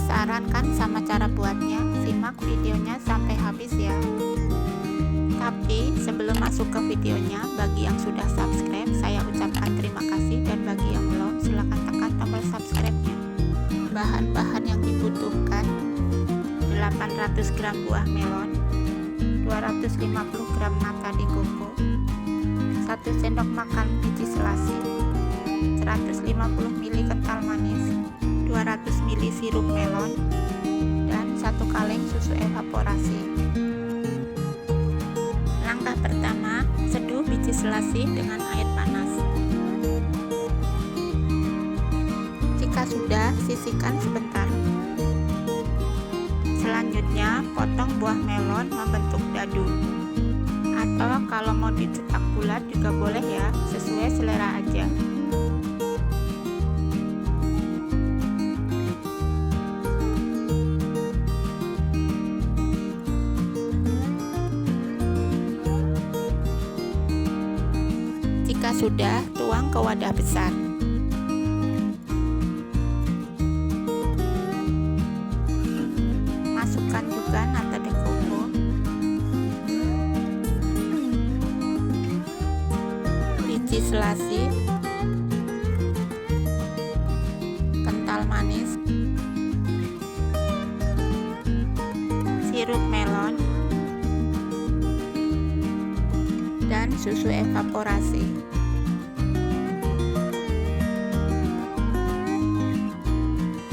Penasaran kan sama cara buatnya? Simak videonya sampai habis ya. Tapi sebelum masuk ke videonya, bagi yang sudah subscribe saya ucapkan terima kasih, dan bagi yang belum silahkan tekan tombol subscribe-nya. Bahan-bahan yang dibutuhkan: 800 gram buah melon, 250 gram nata de coco, 1 sendok makan biji selasi, 150 ml kental manis, 200 ml sirup melon, dan 1 kaleng susu evaporasi. Langkah pertama, seduh biji selasi dengan air panas. Jika sudah, sisihkan sebentar. Selanjutnya, potong buah melon membentuk dadu. Atau kalau mau dicetak bulat juga boleh ya, sesuai selera aja. Jika sudah, tuang ke wadah besar. Masukkan juga nata de coco, biji selasi, kental manis, sirup melon, dan susu evaporasi.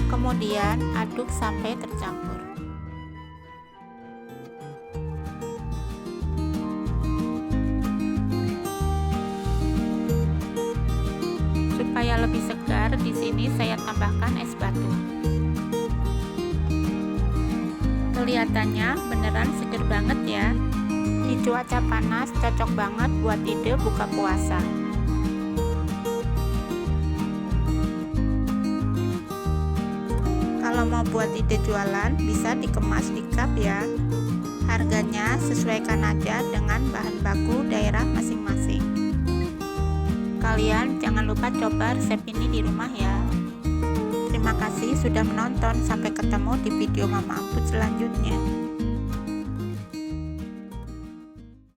Kemudian aduk sampai tercampur. Supaya lebih segar, di sini saya tambahkan es batu. Kelihatannya beneran seger banget ya. Di cuaca panas cocok banget buat ide buka puasa. Kalau mau buat ide jualan, bisa dikemas di cup ya. Harganya sesuaikan aja dengan bahan baku daerah masing-masing. Kalian jangan lupa coba resep ini di rumah ya. Terima kasih sudah menonton, sampai ketemu di video Mama Amput selanjutnya.